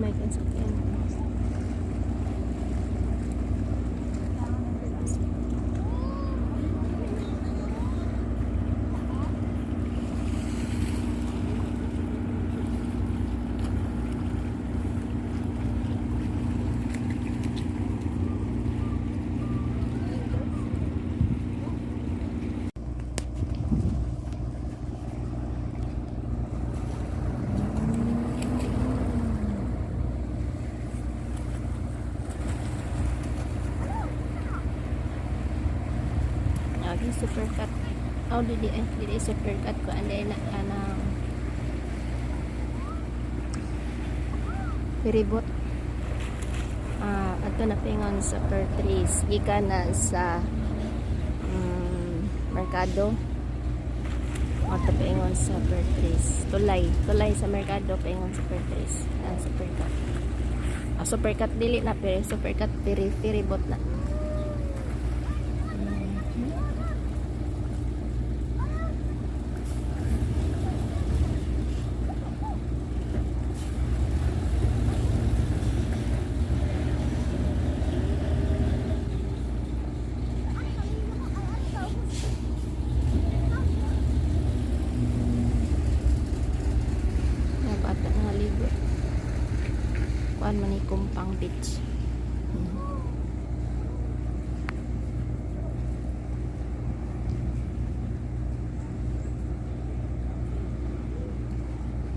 may kansakyan. Supercut. Oh, didi supercut ko anday na kanang ferryboat. Ato na pingon sa Pertris gikan na sa merkado. Ato pingon sa Pertris. Tulay sa merkado pingon sa Pertris. Supercut. Supercut dili na pero supercut ferryboat na. Kuan man ni Kumpang Beach.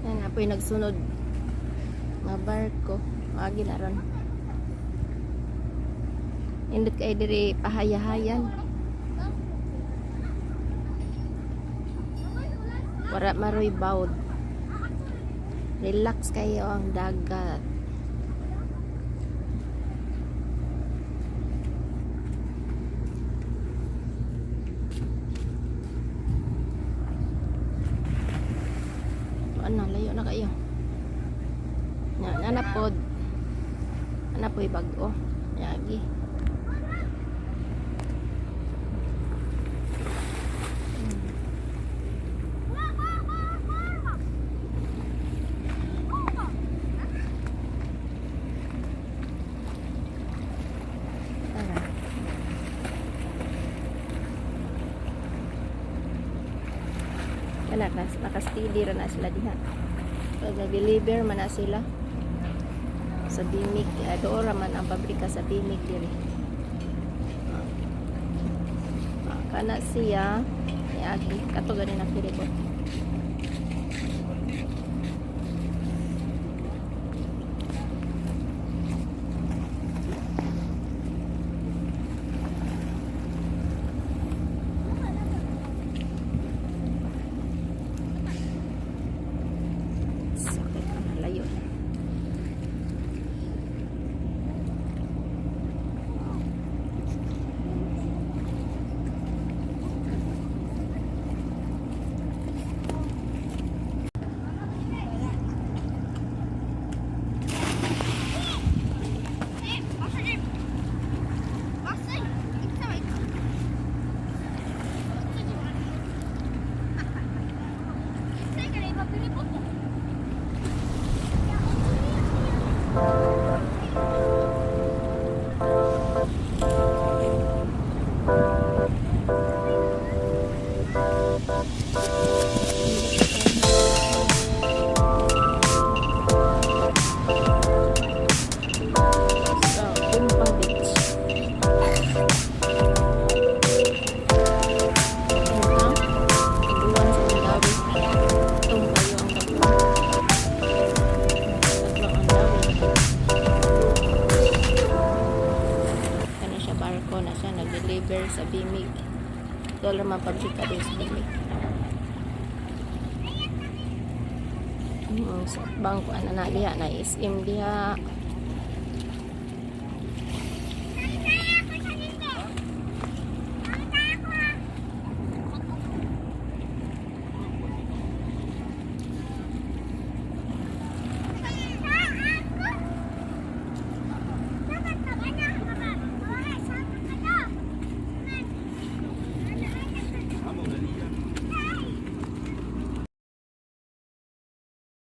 Yan apoy nagsunod nga barko agi na ron. Indot kay diri pahayahayan. Wala maroy bawd. Relax kayo ang dagat. Layo na kayo. Yan, anapod bago. Yagi. Nakastili rin na sila diha. So, nag-deliver man na sila sa Bimig. Doon raman ang pabrika sa Bimig diri. Kana siya niagi kato ganin na ferryboat. Nag-deliver sa Bimig. Ito naman pabrika din sa Bimig. Sa bangko na diha na SM diha.